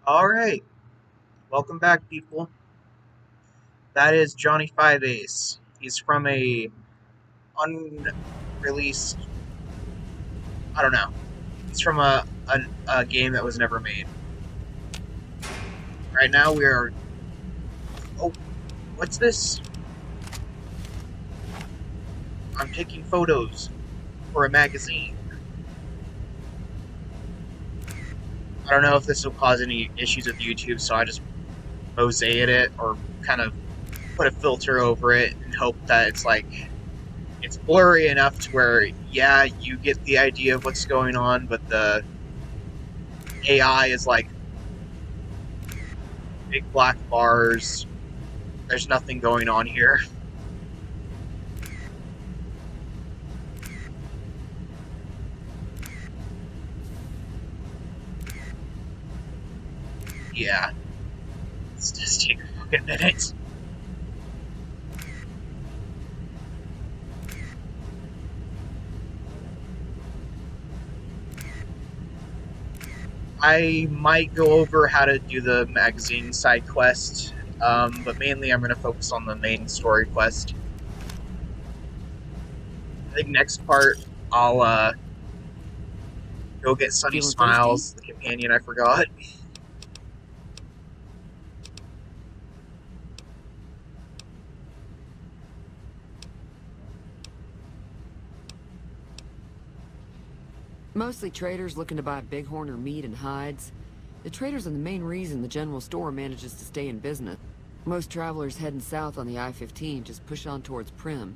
Alright, welcome back, people. That is Johnny Five Ace. He's from a unreleased, I don't know. He's from a game that was never made. Right now we are. Oh, what's this? I'm taking photos for a magazine. I don't know if this will cause any issues with YouTube, so I just mosaiced it or kind of put a filter over it and hope that it's blurry enough to where, yeah, you get the idea of what's going on, but the AI is like big black bars. There's nothing going on here. Yeah, let's just take a fucking minute. I might go over how to do the magazine side quest, but mainly I'm going to focus on the main story quest. I think next part I'll go get Sunny Feeling thirsty? Smiles, the companion I forgot. Mostly traders looking to buy bighorn or meat and hides. The traders are the main reason the general store manages to stay in business. Most travelers heading south on the I-15 just push on towards Primm,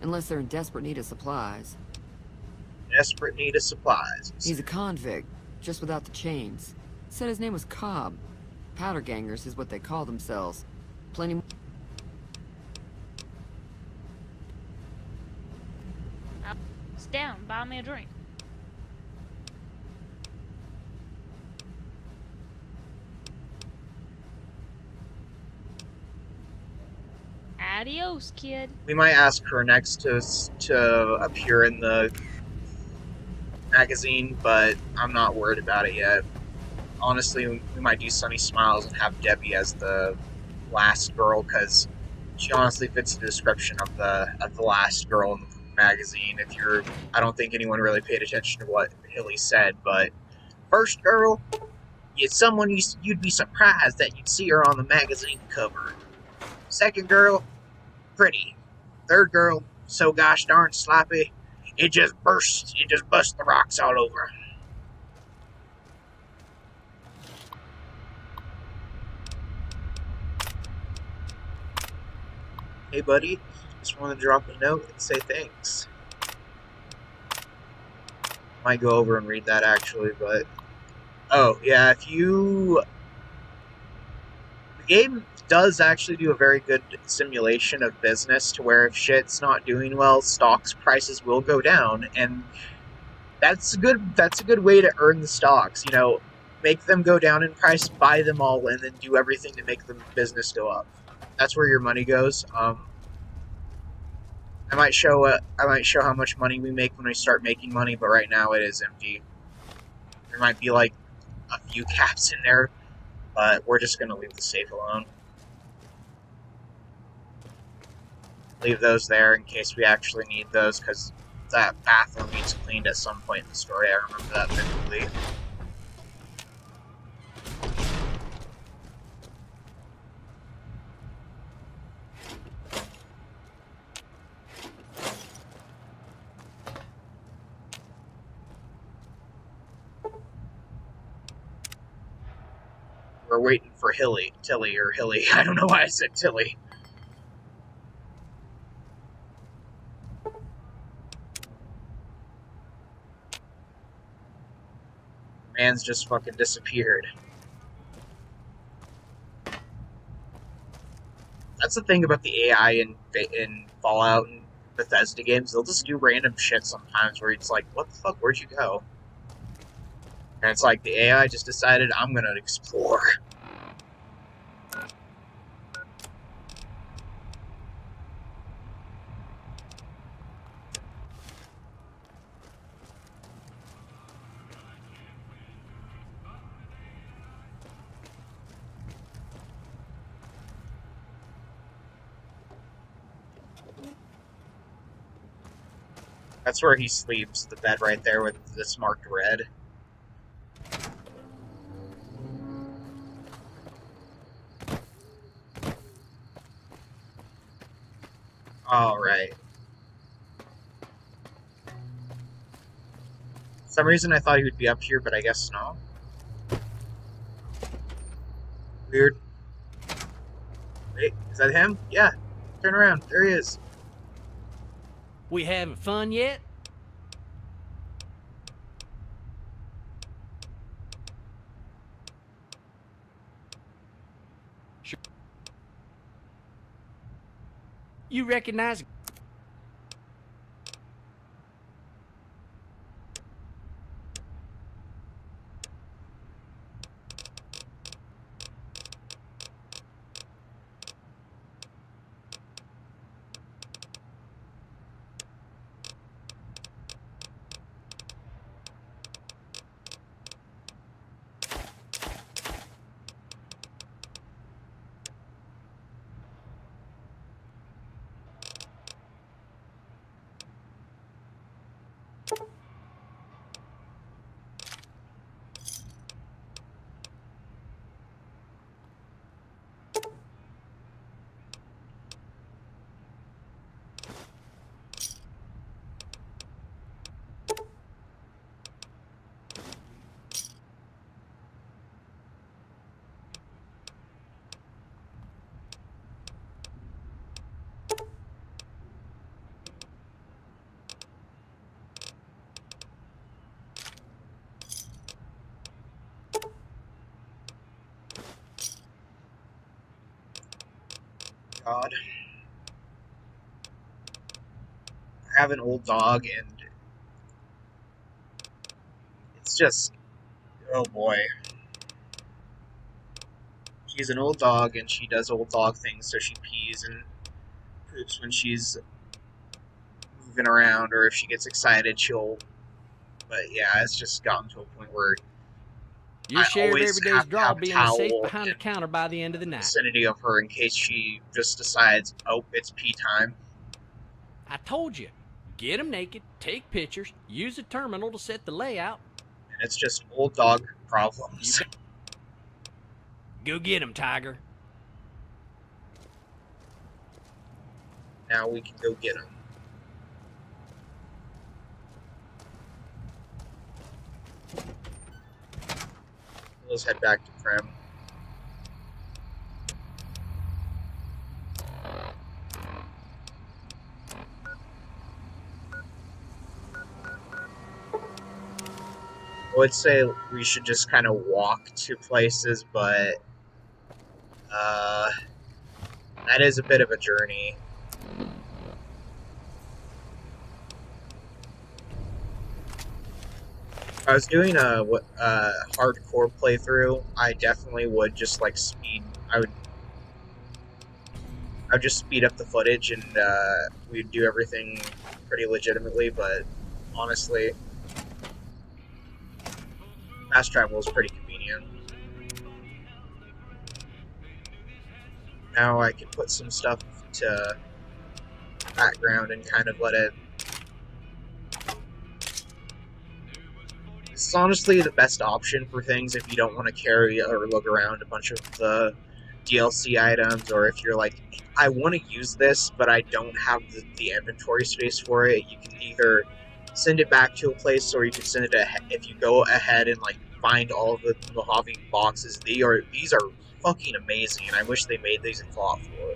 unless they're in desperate need of supplies. Desperate need of supplies. He's a convict, just without the chains. Said his name was Cobb. Powder gangers is what they call themselves. Plenty. Sit down, buy me a drink. Adios, kid. We might ask her next to appear in the magazine, but I'm not worried about it yet. Honestly, we might do Sunny Smiles and have Debbie as the last girl because she honestly fits the description of the last girl in the magazine. I don't think anyone really paid attention to what Hilly said, but first girl, you'd be surprised that you'd see her on the magazine cover. Second girl, pretty. Third girl, so gosh darn sloppy, it just busts the rocks all over. Hey buddy, just wanted to drop a note and say thanks. Might go over and read that actually, but oh yeah, if you the game does actually do a very good simulation of business to where if shit's not doing well, stocks prices will go down, and that's a good way to earn the stocks. Make them go down in price, buy them all, and then do everything to make the business go up. That's where your money goes. I might show how much money we make when we start making money, but right now it is empty. There might be like a few caps in there, but we're just gonna leave the safe alone. Leave those there in case we actually need those, because that bathroom needs cleaned at some point in the story. I remember that vividly. We're waiting for Tilly or Hilly. I don't know why I said Tilly. Man's just fucking disappeared. That's the thing about the AI in Fallout and Bethesda games. They'll just do random shit sometimes where it's like, what the fuck, where'd you go? And it's like the AI just decided, I'm gonna explore. That's where he sleeps, the bed right there with this marked red. Alright. For some reason I thought he would be up here, but I guess no. Weird. Wait, is that him? Yeah. Turn around. There he is. We having fun yet? Sure. You recognize... God. I have an old dog, and it's just... oh boy. She's an old dog, and she does old dog things, so she pees and poops when she's moving around, or if she gets excited, she'll... But yeah, it's just gotten to a point where Your I share of always every day's have to draw have a being a safe towel behind the in counter by the end of the the night. vicinity of her in case she just decides, oh, it's pee time. I told you. Get them naked, take pictures, use a terminal to set the layout. And it's just old dog problems. Go get them, Tiger. Now we can go get him. Let's head back to Primm. I would say we should just kind of walk to places, but that is a bit of a journey. If I was doing a hardcore playthrough, I definitely would just like speed. I would just speed up the footage, and we'd do everything pretty legitimately. But honestly, fast travel is pretty convenient. Now I can put some stuff to background and kind of let it... This is honestly the best option for things if you don't want to carry or look around a bunch of the DLC items, or if you're like, I want to use this, but I don't have the inventory space for it. You can either send it back to a place, or you can send it ahead. If you go ahead and like find all of the Mojave boxes, these are fucking amazing, and I wish they made these in Fallout 4.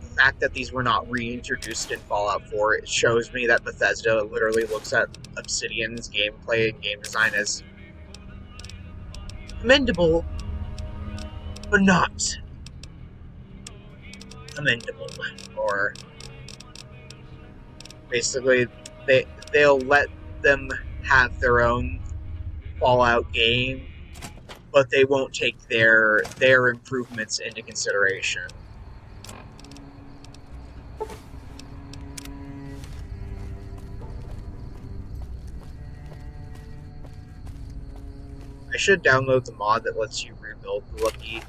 The fact that these were not reintroduced in Fallout 4, it shows me that Bethesda literally looks at Obsidian's gameplay and game design as commendable, but not commendable. Or basically, they'll let them have their own Fallout game, but they won't take their improvements into consideration. I should download the mod that lets you rebuild the Lucky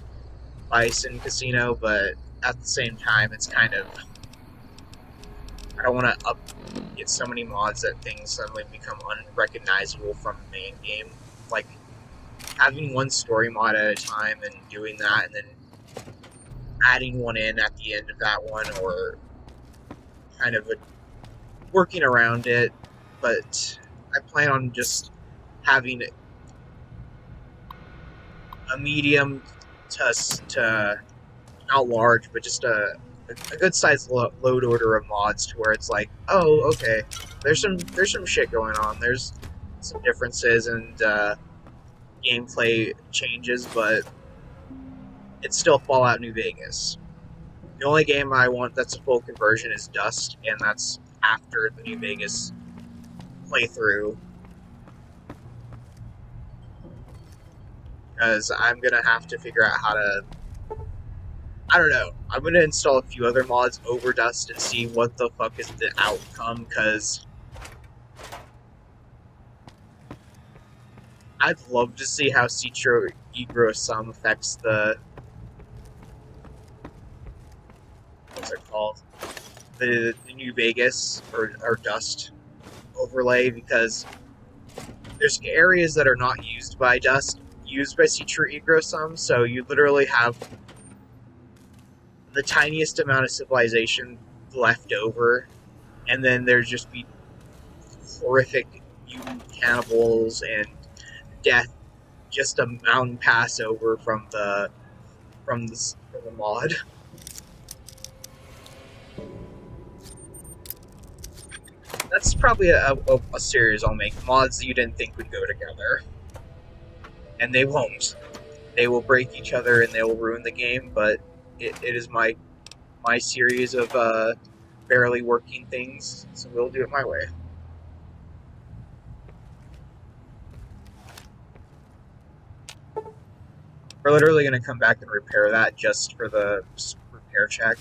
Bison Casino, but at the same time, it's kind of... I don't want to get so many mods that things suddenly become unrecognizable from the main game. Like, having one story mod at a time and doing that, and then adding one in at the end of that one, or kind of working around it. But I plan on just having a medium to not large, but just a good sized load order of mods to where it's like, oh, okay, there's some shit going on. There's some differences and gameplay changes, but it's still Fallout New Vegas. The only game I want that's a full conversion is Dust, and that's after the New Vegas playthrough. Because I'm gonna have to figure out how to. I don't know. I'm gonna install a few other mods over Dust and see what the fuck is the outcome. Because I'd love to see how Citro Egro Sum affects the. What's it called? The New Vegas or Dust overlay, because there's areas that are not used by Dust, used by Citro Egro Sum, so you literally have the tiniest amount of civilization left over, and then there's just be horrific mutant cannibals and death, just a mountain pass over from the mod. That's probably a series I'll make. Mods that you didn't think would go together. And they won't. They will break each other and they will ruin the game, but it is my series of barely working things, so we'll do it my way. We're literally going to come back and repair that just for the repair check.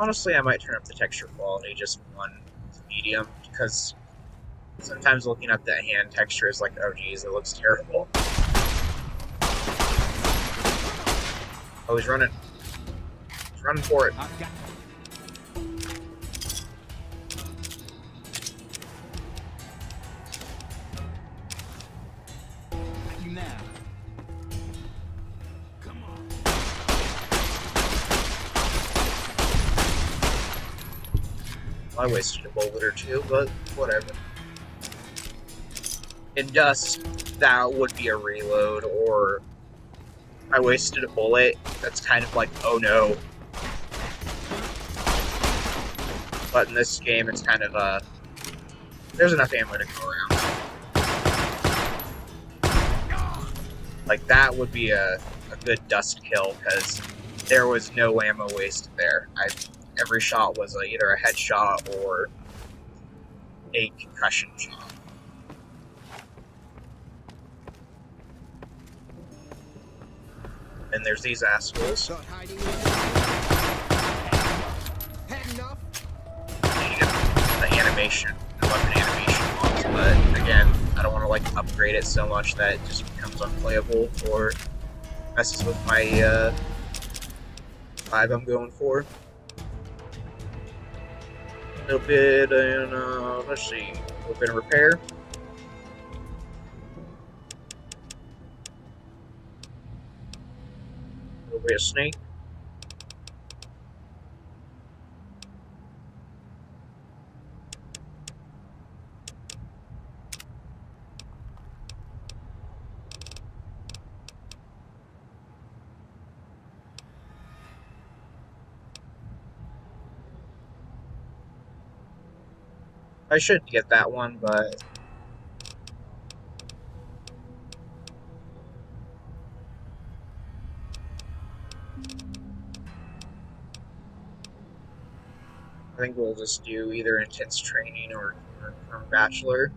Honestly, I might turn up the texture quality just one medium, because sometimes looking at the hand texture is like, oh geez, it looks terrible. Oh, he's running. He's running for it. I wasted a bullet or two, but whatever. In Dust, that would be a reload, or I wasted a bullet. That's kind of like, oh no. But in this game, it's kind of there's enough ammo to go around. Like, that would be a good Dust kill, because there was no ammo wasted there. Every shot was either a headshot or a concussion shot. And there's these assholes. You get the animation, the weapon animation mods, but again, I don't want to like upgrade it so much that it just becomes unplayable or messes with my vibe I'm going for. A little bit in, let's see, a little bit of repair. A little bit of snake. I should get that one, but I think we'll just do either intense training or bachelor.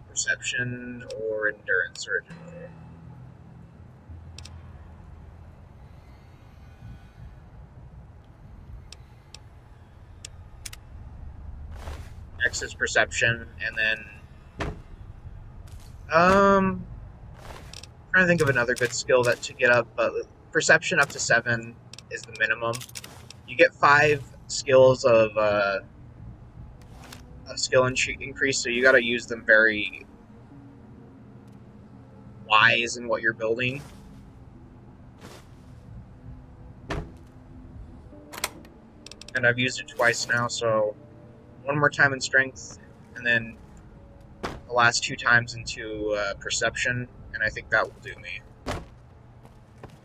Perception or endurance or agility. 6 is perception, and then trying to think of another good skill that to get up, but perception up to 7 is the minimum. You get 5 skills of a skill increase, so you got to use them very wise in what you're building. And I've used it twice now, so one more time in strength, and then the last 2 times into perception, and I think that will do me.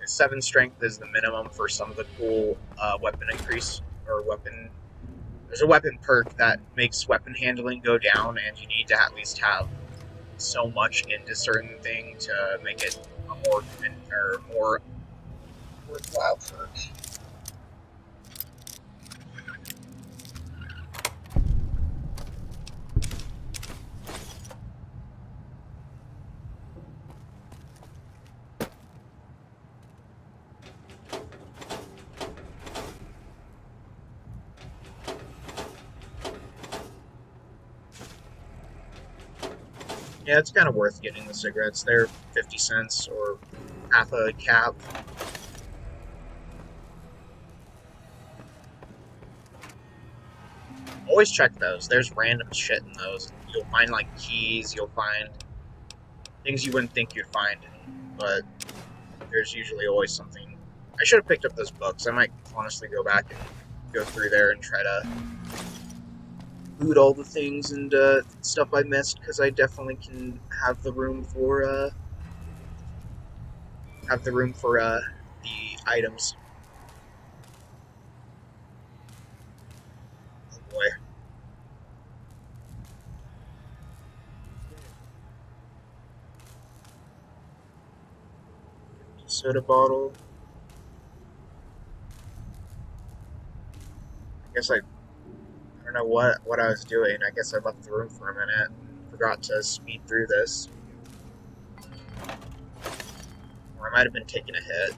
7 strength is the minimum for some of the cool weapon increase, or weapon... There's a weapon perk that makes weapon handling go down, and you need to at least have so much into certain thing to make it a more worthwhile perk. Yeah, it's kind of worth getting the cigarettes. They're 50 cents or half a cap. Always check those. There's random shit in those. You'll find like keys, you'll find things you wouldn't think you'd find, but there's usually always something. I should have picked up those books. I might honestly go back and go through there and try to loot all the things and stuff I missed, because I definitely can have the room for the items. Oh boy. Soda bottle. I guess I don't know what I was doing. I guess I left the room for a minute and forgot to speed through this. Or I might have been taking a hit.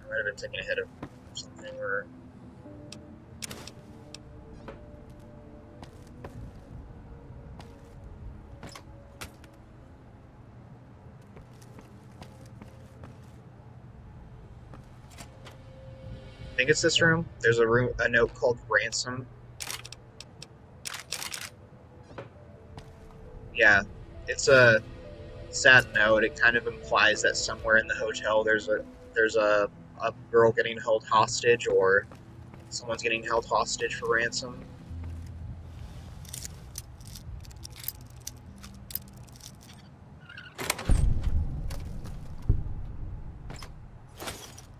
I might have been taking a hit of something, or... I think it's this room. There's a note called ransom. Yeah, it's a sad note. It kind of implies that somewhere in the hotel there's a girl getting held hostage, or someone's getting held hostage for ransom.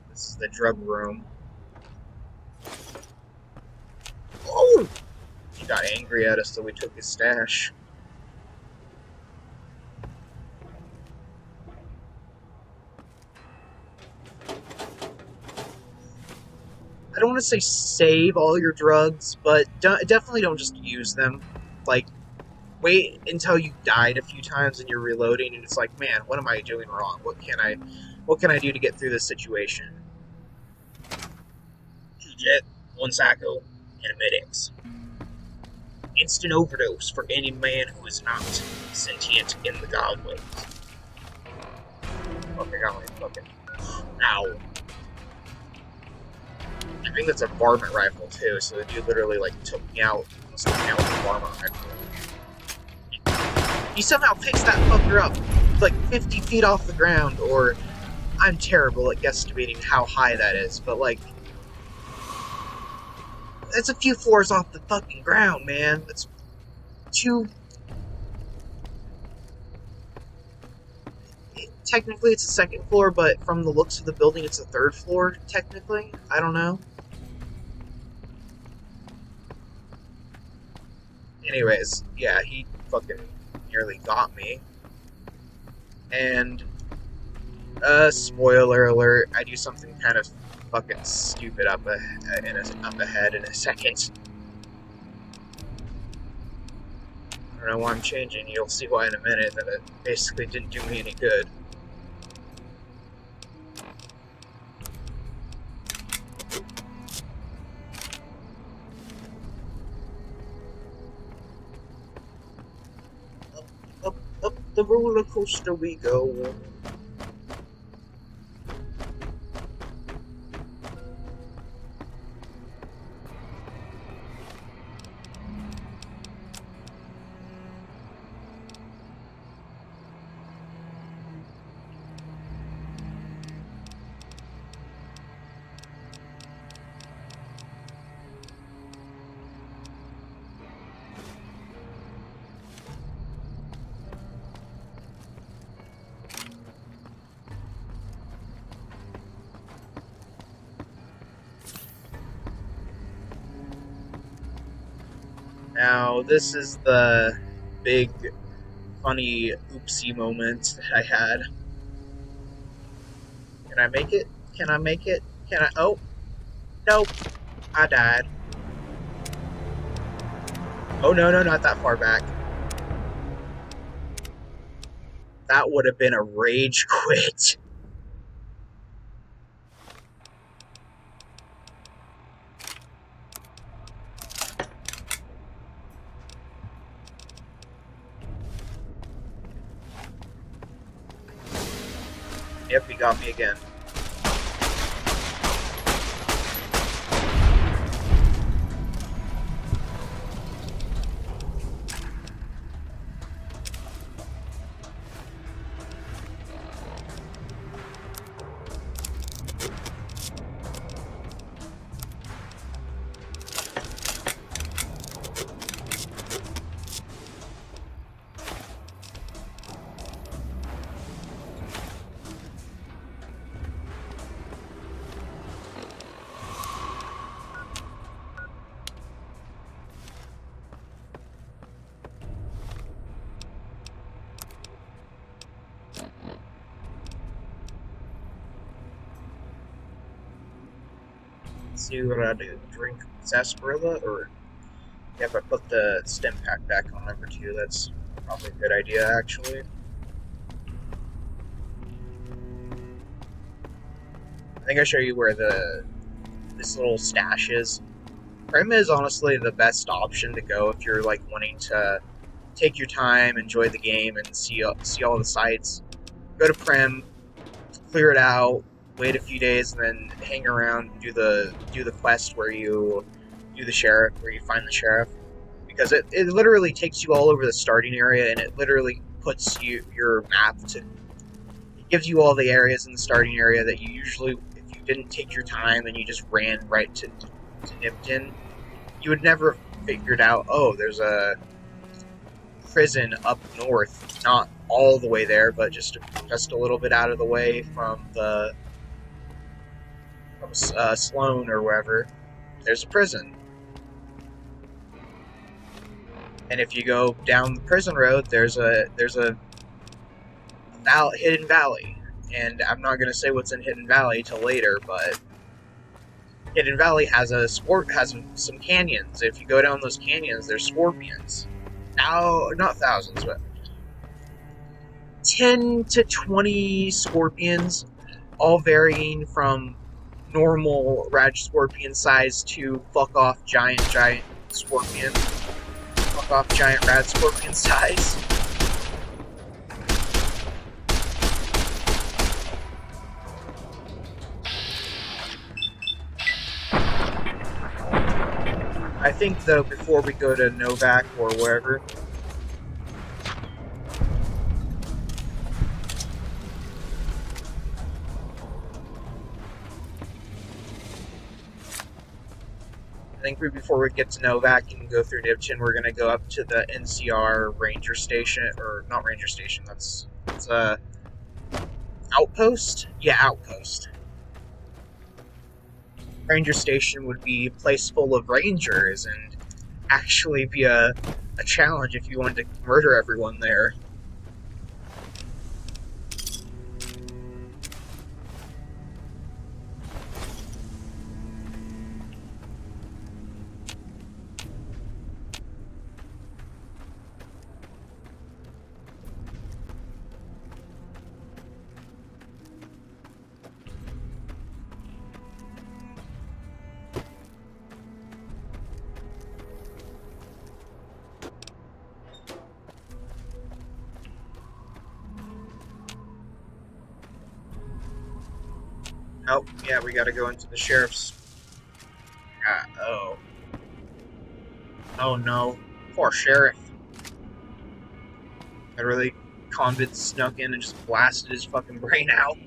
This is the drug room. Oh! He got angry at us, so we took his stash. I don't want to say save all your drugs, but definitely don't just use them. Like, wait until you died a few times and you're reloading, and it's like, man, what am I doing wrong? What can I do to get through this situation? Jet, one psycho, and a medics. Instant overdose for any man who is not sentient in the godways. Okay, got my fucking... Ow. I think that's a varmint rifle too, so the dude literally like took me out, almost took me out with a varmint rifle. He somehow picks that fucker up like 50 feet off the ground, or I'm terrible at guesstimating how high that is, but like, that's a few floors off the fucking ground, man. That's two... Technically it's the second floor, but from the looks of the building it's the third floor, technically. I don't know. Anyways, yeah, he fucking nearly got me. And, spoiler alert, I do something kind of fucking stupid up ahead in a second. I don't know why I'm changing, you'll see why in a minute, that it basically didn't do me any good. the roller coaster we go. Now, this is the big, funny, oopsie moment that I had. Can I make it? Can I make it? Can I? Oh, nope. I died. Oh, no, no, not that far back. That would have been a rage quit. Yep, he got me again. Let's see what I do. Drink sarsaparilla, or yeah, if I put the stem pack back on number 2, that's probably a good idea, actually. I think I'll show you where this little stash is. Primm is honestly the best option to go if you're like wanting to take your time, enjoy the game, and see all the sights. Go to Primm, clear it out, wait a few days, and then hang around and do the quest where you do the sheriff, where you find the sheriff, because it literally takes you all over the starting area, and it literally puts your map to. It gives you all the areas in the starting area that you usually, if you didn't take your time and you just ran right to Nipton, you would never have figured out, oh, there's a prison up north, not all the way there, but just a little bit out of the way from Sloan or wherever. There's a prison, and if you go down the prison road, there's a hidden valley, and I'm not gonna say what's in Hidden Valley till later, but Hidden Valley has some canyons. If you go down those canyons, there's scorpions. Now, not thousands, but 10 to 20 scorpions, all varying from normal rad scorpion size to fuck off giant scorpion. Fuck off giant rad scorpion size. I think, though, before we go to Novak or wherever, before we get to Novak and go through Nipton, we're gonna go up to the NCR Ranger Station, or not Ranger Station. It's a outpost. Yeah, outpost. Ranger Station would be a place full of rangers, and actually be a challenge if you wanted to murder everyone there. Oh, yeah, we gotta go into the sheriff's... oh. Oh no. Poor sheriff. Literally, convicts snuck in and just blasted his fucking brain out.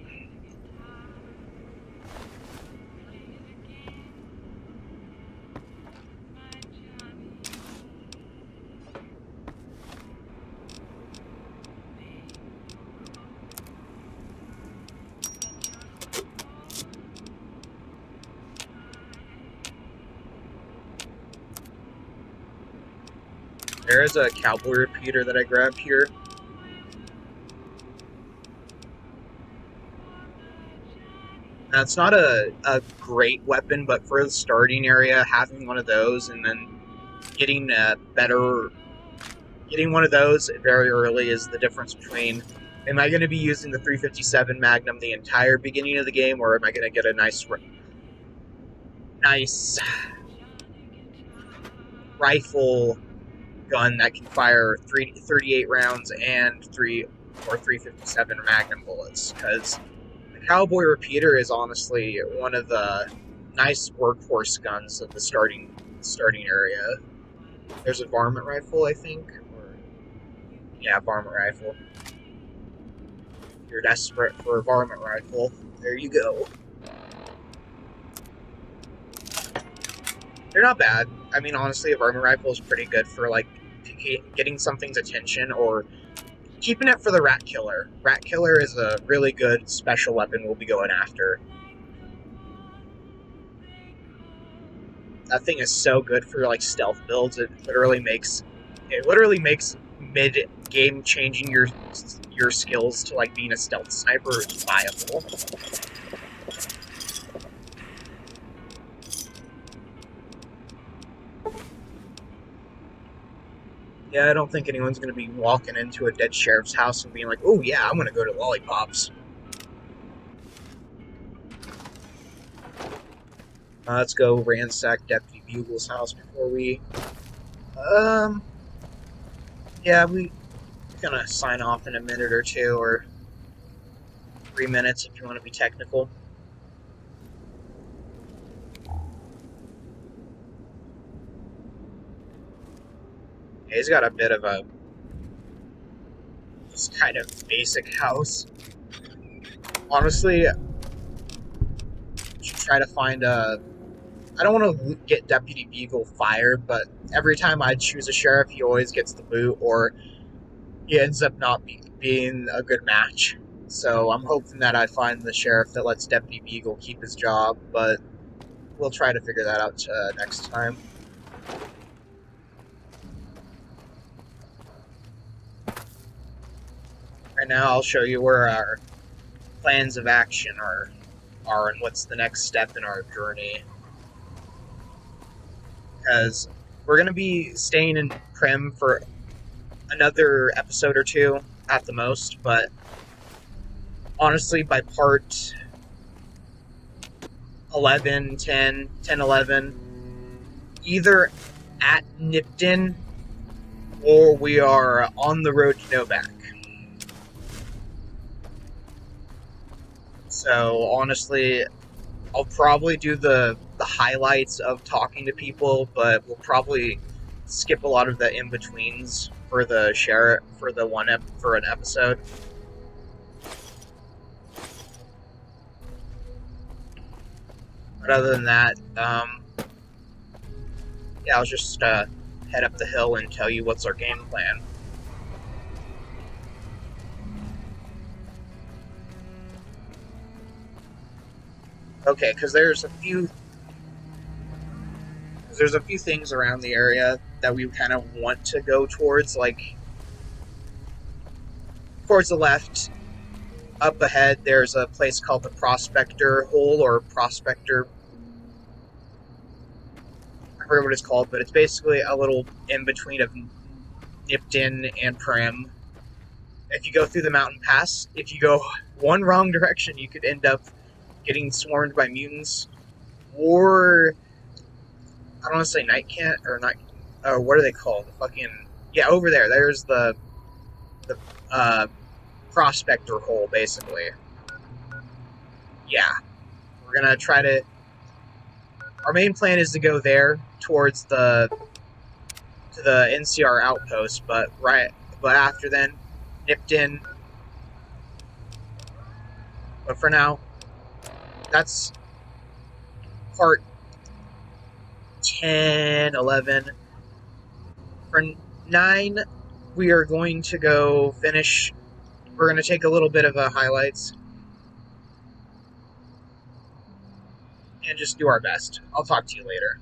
There is a cowboy repeater that I grabbed here. Now, it's not a great weapon, but for the starting area, having one of those and then getting a better... Getting one of those very early is the difference between, am I going to be using the 357 Magnum the entire beginning of the game, or am I going to get a nice rifle gun that can fire 38 rounds and 357 Magnum bullets? Because the Cowboy Repeater is honestly one of the nice workhorse guns of the starting area. There's a varmint rifle, I think. Yeah, varmint rifle. If you're desperate for a varmint rifle, there you go. They're not bad. I mean, honestly, a varmint rifle is pretty good for, like, getting something's attention or keeping it for the rat killer. Rat killer is a really good special weapon we'll be going after. That thing is so good for, like, stealth builds. It literally makes mid-game changing your skills to, like, being a stealth sniper is viable. Yeah, I don't think anyone's going to be walking into a dead sheriff's house and being like, oh yeah, I'm going to go to lolipopz. Let's go ransack Deputy Bugle's house before we... Yeah, we're going to sign off in a minute or two, or 3 minutes if you want to be technical. He's got a bit of a just kind of basic house. Honestly, I should try to find a... I don't want to get Deputy Bugle fired, but every time I choose a sheriff, he always gets the boot, or he ends up not being a good match. So I'm hoping that I find the sheriff that lets Deputy Bugle keep his job, but we'll try to figure that out next time. Right now, I'll show you where our plans of action are and what's the next step in our journey. Because we're going to be staying in Primm for another episode or two at the most, but honestly, by part 11, 10, 11, either at Nipton or we are on the road to Novak. So honestly, I'll probably do the highlights of talking to people, but we'll probably skip a lot of the in-betweens for the share for the for an episode. But other than that, yeah, I'll just head up the hill and tell you what's our game plan. Okay, because there's a few things around the area that we kind of want to go towards, like towards the left. Up ahead, there's a place called the Prospector Hole, or Prospector... I forget what it's called, but it's basically a little in-between of Nipton and Primm. If you go through the mountain pass, if you go one wrong direction, you could end up getting swarmed by mutants, or I don't want to say night cat or night. What are they called? The fucking over there. There's the prospector hole, basically. Yeah, We're gonna try to. Our main plan is to go there towards the NCR outpost, but after then, nipped in. But for now, that's part 10, 11. For 9, we are going to go finish. We're going to take a little bit of highlights and just do our best. I'll talk to you later.